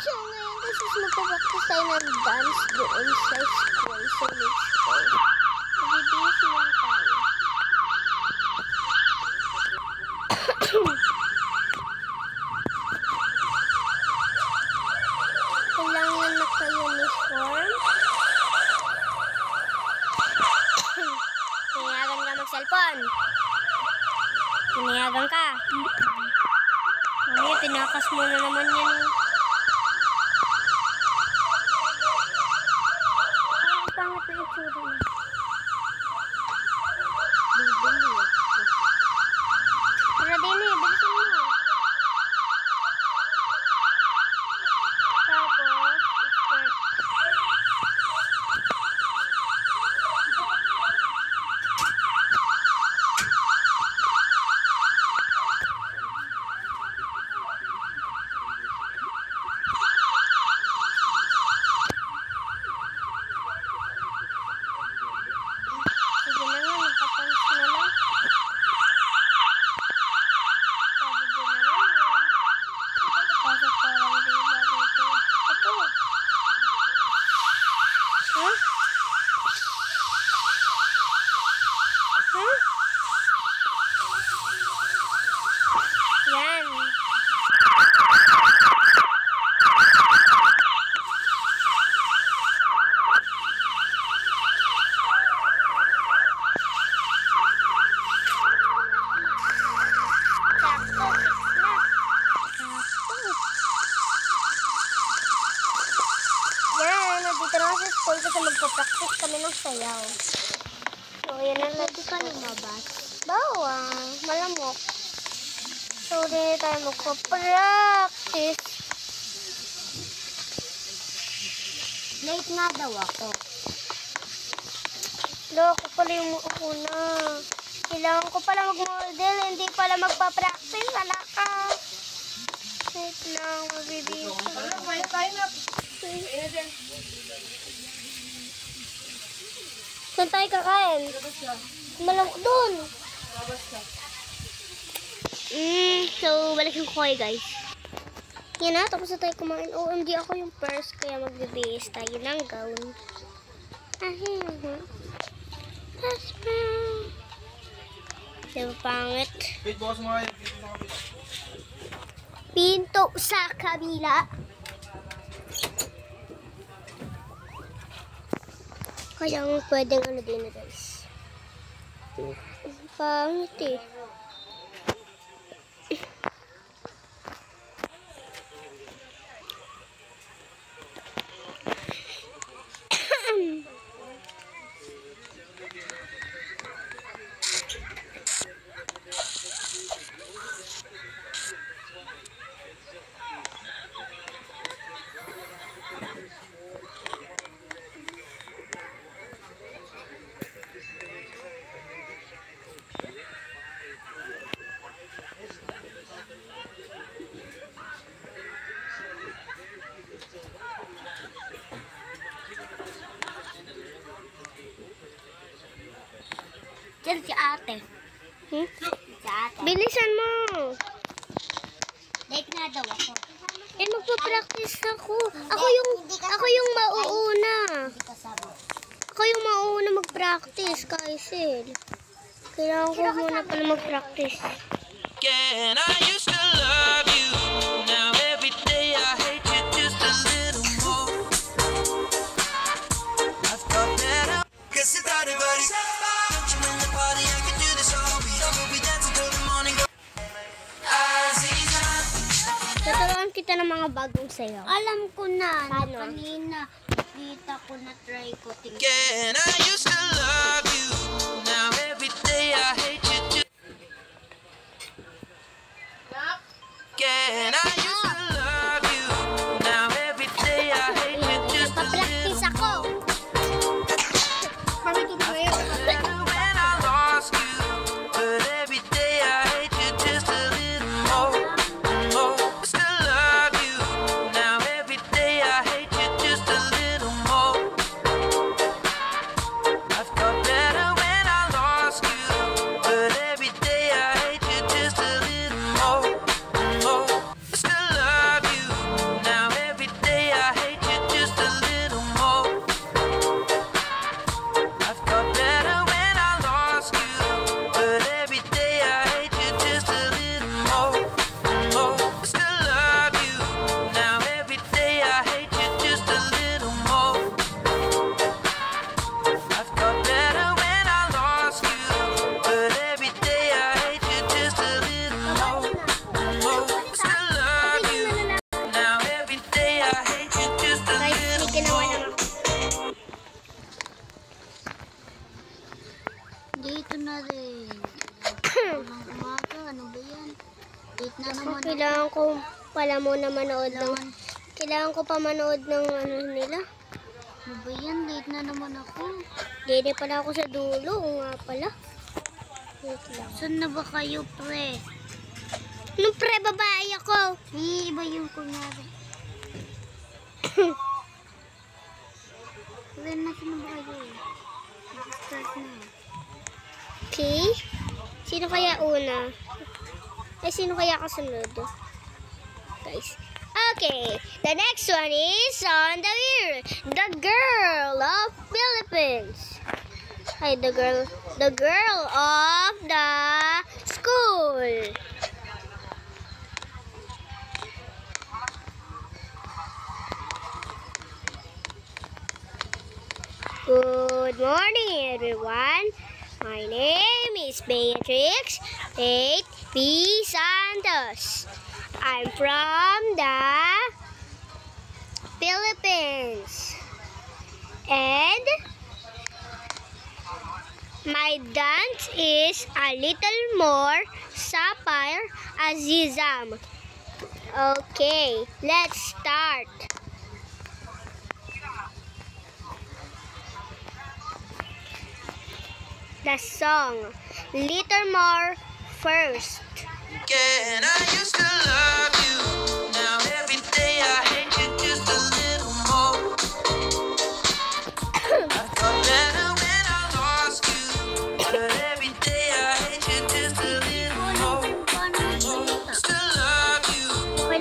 siya ngayon kasi magpapakita tayo ng dance doon sa school. So, let's go. Mag-bihis naman tayo. Kailangan naka-uniform. Pinayagan ka mag-cellphone. Pinayagan ka. Mamaya, tinakas mo na naman yan. Ang pangit na itsura na. Bibili ako. Tara din eh, bilisan mo. Tapos, kasi magpa-practice kami ng sayaw. So, yan ang lagi ka lumabas. Bawang, malamok. So, din tayo magpa-practice. Late nga daw ako. Loko pala yung una. Kailangan ko pala mag-model, hindi pala magpa-practice. Wala ka. Wait lang, mabibigyan. May tayo na. Saan tayo kakain? Malamok doon. So, balik yung koy, guys. Yan na, tapos na tayo kumain. OMG, ako yung first, kaya magbibihis tayo ng gown. Diba pangit? Pinto sa kabila. Kaya nga pwedeng ano din na, guys. Pangit eh. Diyan si ate. Si ate. Bilisan mo. Like na daw ako. Eh, magpa-practice ako. Ako yung mauuna. Ako yung mauuna mag-practice, Kaisil. Kailangan ko muna pala mag-practice. Can I used to love you? Now every day I hate you just a little more. I've got that out. Cause it's not everybody. Don't you in the party? I can do this all week. We'll be dancing till the morning. Tuturuan kita ng mga bagong sayo. Alam ko na. Kanina, kita ko na try ko. Can I used to love you? Now every day I hate you just. Can I used to love you? Now every day I hate you just a little. Papractice ako. When I lost you, but every day I hate you just a little more and more. Still love you. Now every day I hate you just a little more. I've got better when I lost you, but every day I hate you just a little more and more. Still pala muna manood ng... Kailangan ko pa manood ng ano nila. Ano ba yan? Late na naman ako. Dede pala ako sa dulo. O nga pala. Wait lang. Saan na ba kayo, pre? Nung pre, babae ako. Iba yung kunyari. Pre, nasan na ba kayo? Start na. Okay. Sino kaya una? Sino kaya kasunod? Guys. Okay. The next one is on the wheel. The girl of Philippines. Ay, the girl of the school. Good morning, everyone. My name is Beatrix Tate P. Santos. I'm from the Philippines. And my dance is a little more Sapphire Azizam. Okay, let's start. The song, Little More first. Yeah, and I used to love you. Now every day I hate you just a little more. I thought better when I lost you, but every day I hate you just a little more. Still love you.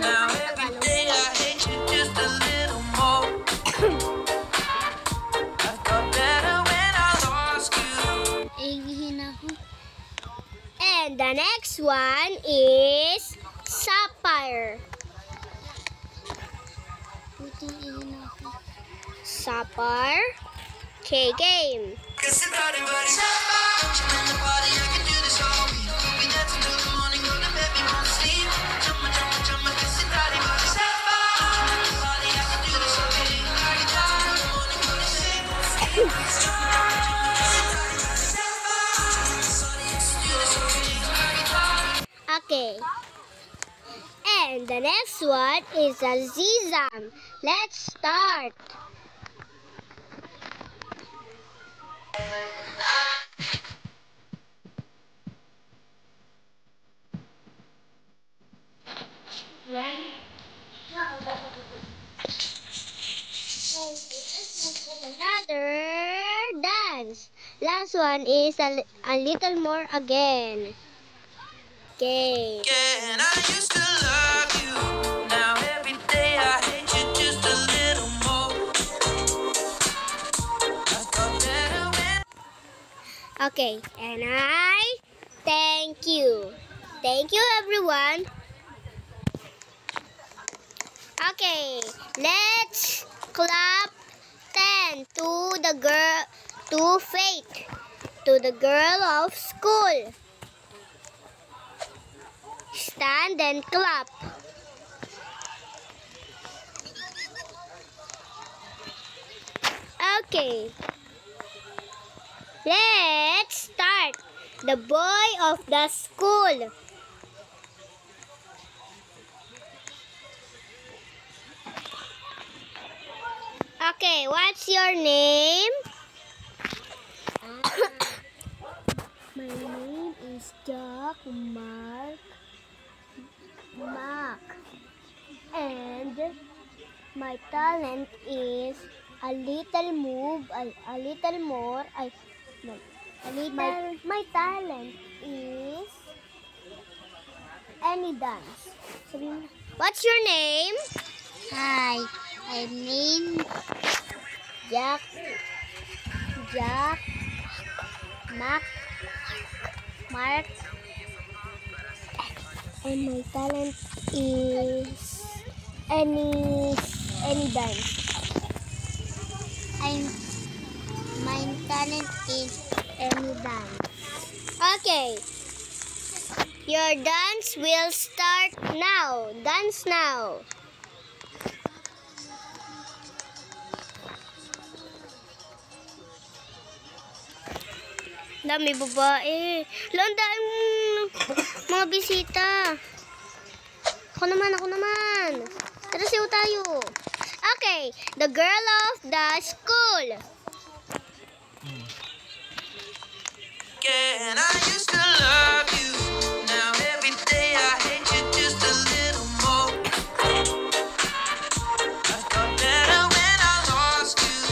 Now every day I hate you just a little more. I thought better when I lost you. And the next one is Sapphire. Sapphire. Okay, game. Cause the party was sapphire. Jump in the party, I can do this all week. We dance until the morning, go to bed, we won't sleep. Jump, cause the party was sapphire. Jump in the party, I can do this all week. I can dance until the morning, go to sleep. Okay. And the next one is Azizam. Let's start. Another dance. Last one is a little more again. Okay. Yeah, and I used to love you. Now every day I hate you just a little more. I thought better when Okay, and I thank you. Thank you, everyone. Okay, let's clap 10 to the girl, to Faith, to the girl of school. Stand and clap. Okay. Let's start. The boy of the school. Okay, what's your name? My name is Jack Mark. And my talent is a little move, a little more. My talent is any dance. What's your name? Hi, I'm named Jack Mark. And my talent is any dance. my talent is Any dance. Okay. Your dance will start now. Dance now. Dami babae. Landaan mga bisita. Ako naman. Tara, siyo tayo. Okay, the girl of the school. Yeah, and I used to love you. Now every day I hate you just a little more. I thought better when I lost you,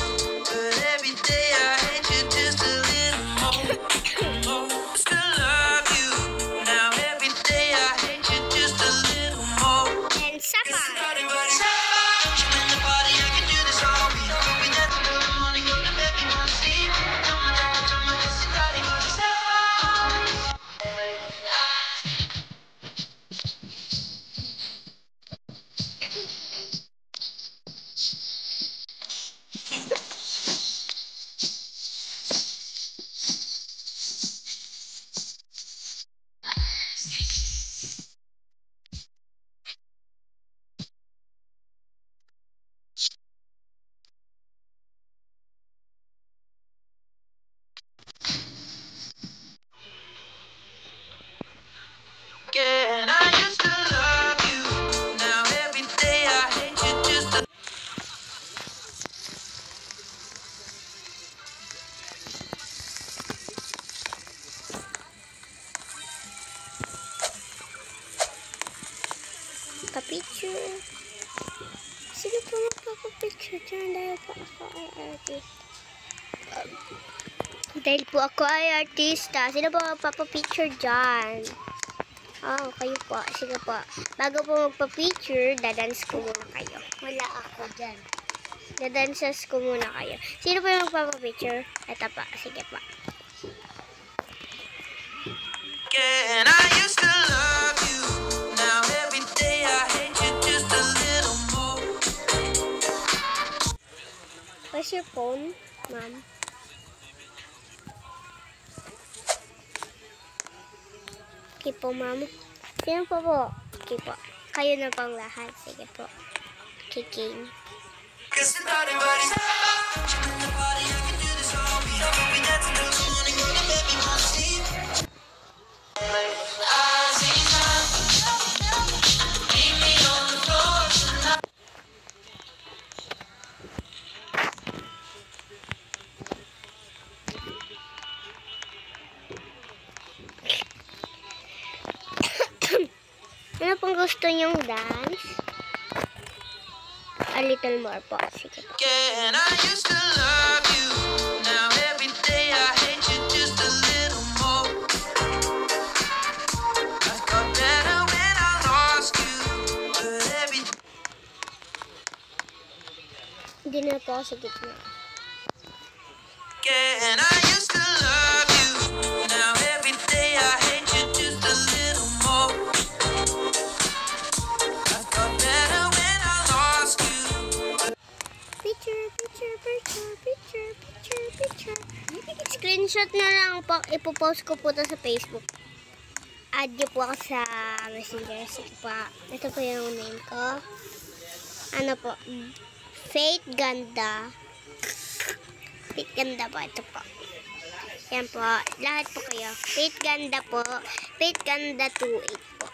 but every day I hate you just a little more. Still love you. Now every day I hate you just a little more. And Sapa. In the party, I can do this all week. We never do money, go to bed, you wanna sleep. Don't my this is party, but it's yeah, and I used to love you. Now every day I hate you just a Pa-picture. Sino po magpapapicture dyan? Dahil po ako ay artist. Dahil po ako ay artista. Sino po magpapapicture dyan? Kayo po. Sige po. Bago po magpa-picture, dadance ko muna kayo. Wala ako dyan. Dadances ko muna kayo. Sino po yung magpapapicture? Ito pa. Sige po. yeah, and I used to love you. Now every day I hate you just a little more. Where's your phone, ma'am? Okay po, ma'am. Sino po po? Okay po. Kayo na pang lahat. Sige po. Okay, game. Cause the party, buddy. In the party, I can do this all week. We dance until the morning, go to bed, we wanna sleep. Leave me on the floor tonight. Ano pong gusto niyong dance? A little more po. Sige po. Yeah, and I used to love you. Now every day I hate you just a little more. I got better when I lost you, but every Hindi na po ako sa gitna. yeah, and I used to love you. Now every day I hate you just a little more. I got better when I lost you. Picture. Screenshot na lang po. Ipopost ko po ito sa Facebook. Add niyo po ako sa Messenger. Sige po. Ito po yung name ko. Ano po? Faith Ganda. Faith Ganda po. Ito po. Yan po. Lahat po kayo. Faith Ganda po. Faith Ganda 28 po.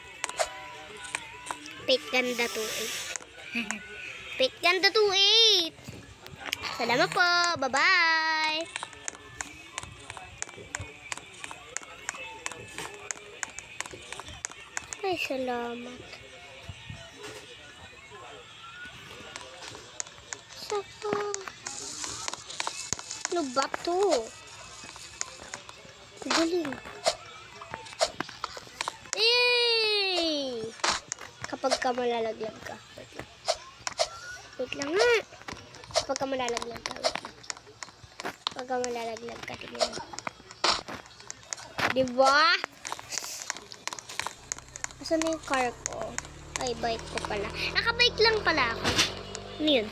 Faith Ganda 28. Faith Ganda 28. Salamat po. Bye-bye. Ay, salamat. Saka. Ano ba to? Galing. Yay! Kapag ka malalaglag ka. Wait lang nga. Kapag ka malalaglag ka. Kapag ka malalaglag ka. Tignan mo. Diba? Asan na yung car ko? Ay, bike ko pala. Nakabike lang pala ako. Ano yun?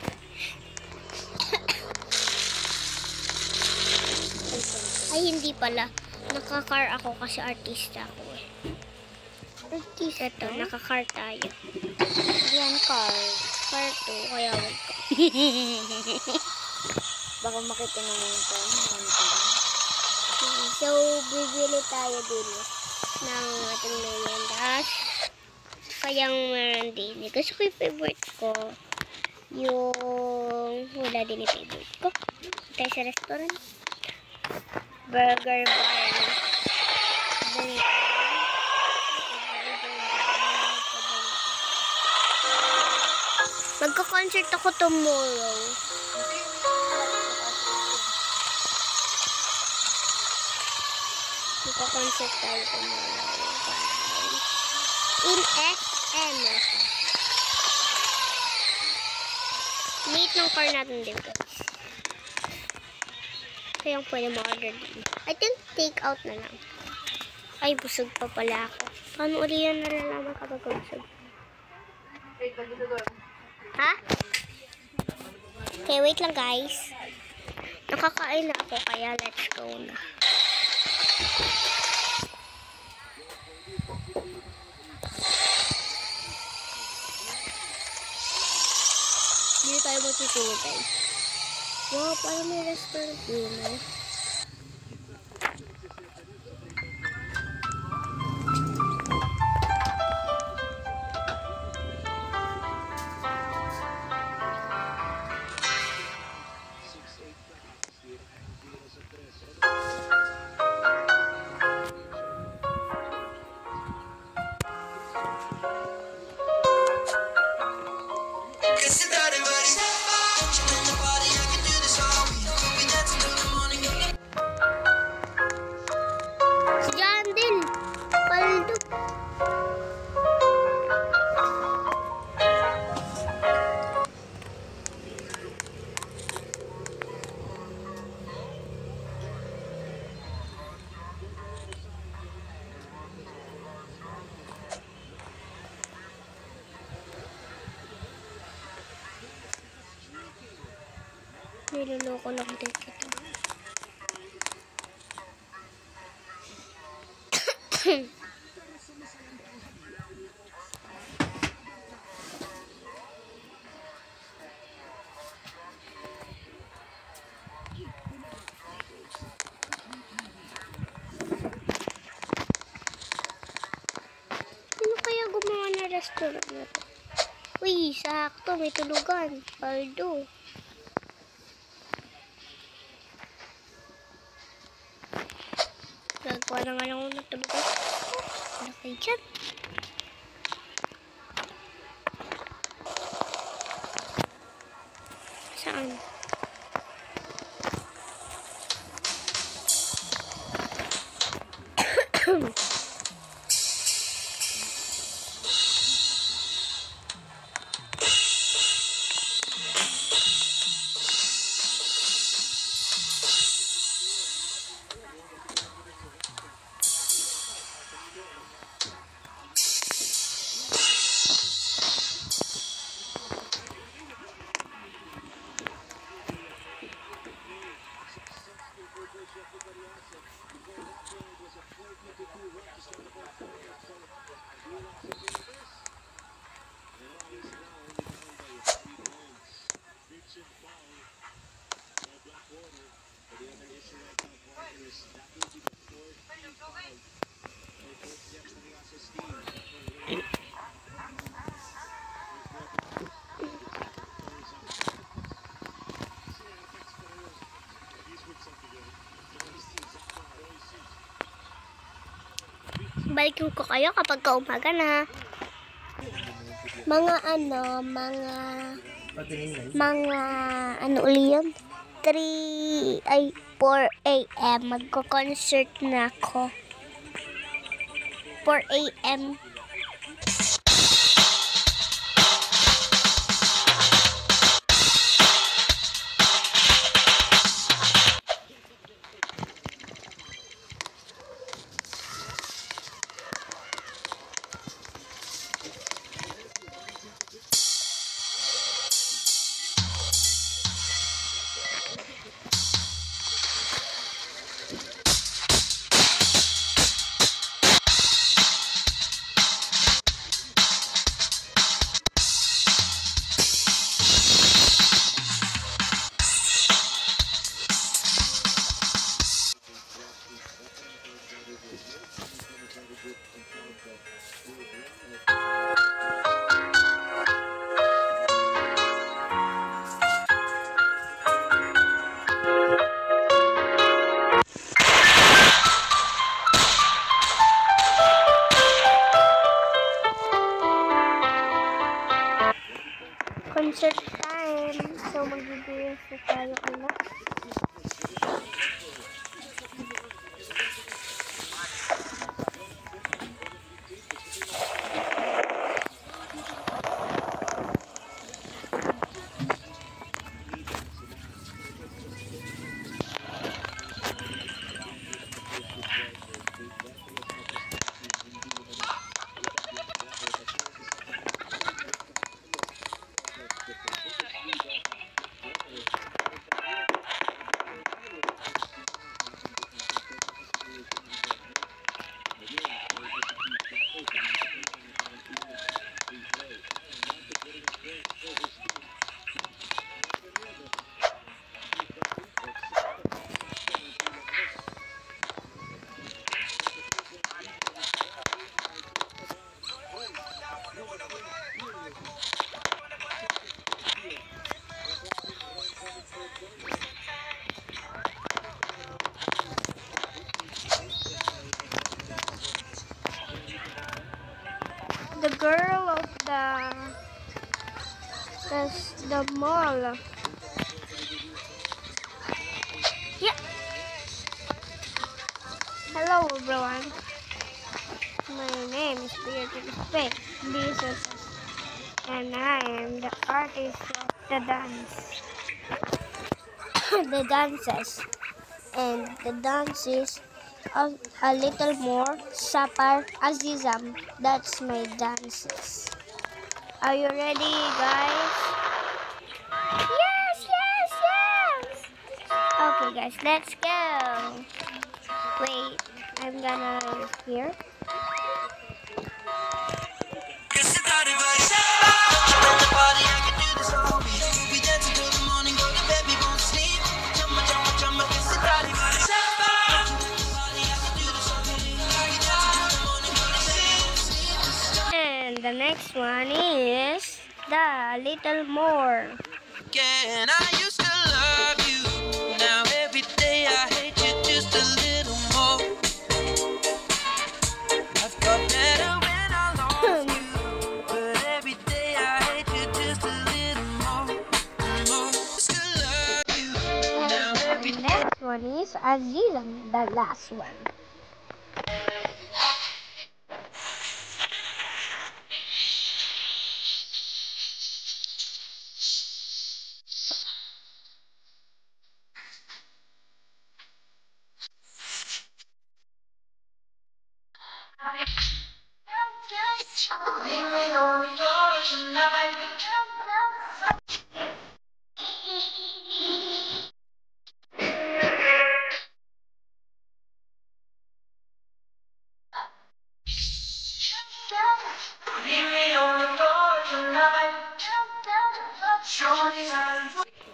Ay, hindi pala. Naka-car ako kasi artista ako eh. Artista? Ito, naka-car tayo. Yan, car. Car to, kaya wag ko. Baka makita naman ito. So, bibili tayo din ng ating meriendas. Kaya meron din. Gusto ko yung favorite ko. Yung wala din yung favorite ko. Tayo sa restaurant. Burger bar. Magko-concert ako tomorrow. Magko-concert tayo tomorrow. In SM. Late ng car natin din, guys. Kaya pwede ma-order din. I think take out na lang. Ay, busog pa pala ako. Paano uli yan nalalaman kapag busog? Ha? Okay, wait lang, guys. Nakakain na ako, kaya let's go na. Hindi tayo matutulog, guys. Wow, parang may restaurant yun, eh. Si Jandel, paldo. Niloloko lang din kita. Sino kaya gumawa na restaurant na to? Uy, sakto, may tulugan. Paldo. Nagkuha na nga lang ako ng tulugan. Ano kayo dyan? Saan? Balikin ko kayo kapag kaumaga na. Mga uli yun? 4 a.m. Magko-concert na ako. 4 a.m. Insert time. So, mag-videos na tayo ulit. The girl of the mall. Yeah. Hello everyone. My name is Beatrice Bezos, and I am the artist of the dance. The dances. And the dances a little more Sapar Azizam. That's my dances. Are you ready, guys? Yes, yes, yes! Okay, guys, let's go. Wait, I'm gonna here. The next one is the little more. Again, I used to love you. Now every day I hate you just a little more. I've got better when I lost you, but every day I hate you just a little more. Still love you. Now every The next one is Azizam, the last one.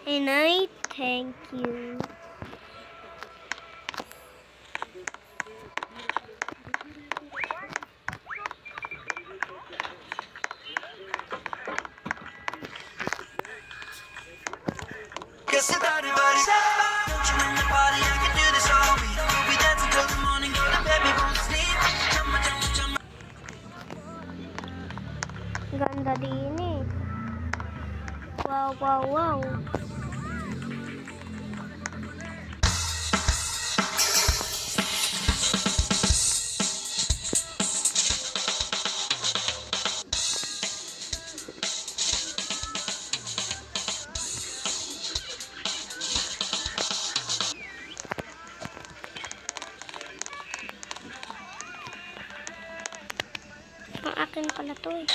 And I thank you. Guess if everybody don't you in the party, I can do this all week. We'll be dancing till the morning, go to bed, we won't sleep. Ganda din eh. Wow, wow, wow. Ang akin pala to eh.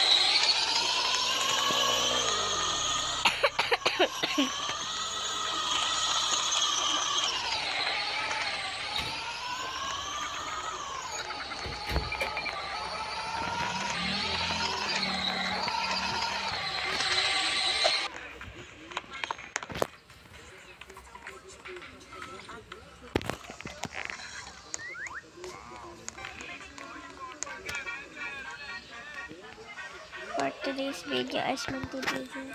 For today's video is magdi-video.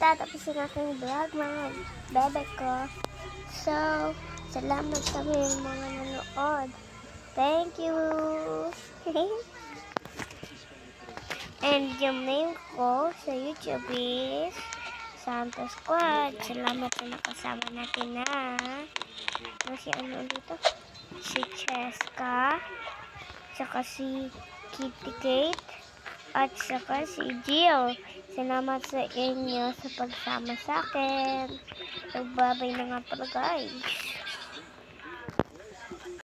tatapos yung aking vlog, mga bebe ko. So, salamat sa mga nanood. Thank you! And yung name ko sa YouTube is Santos Squad. Salamat sa nakasama natin na si ano dito? Si Cheska, saka si Kitty Kate, at saka si Jill. Salamat sa inyo sa pagsama sa akin. Nagbabay na nga pala guys.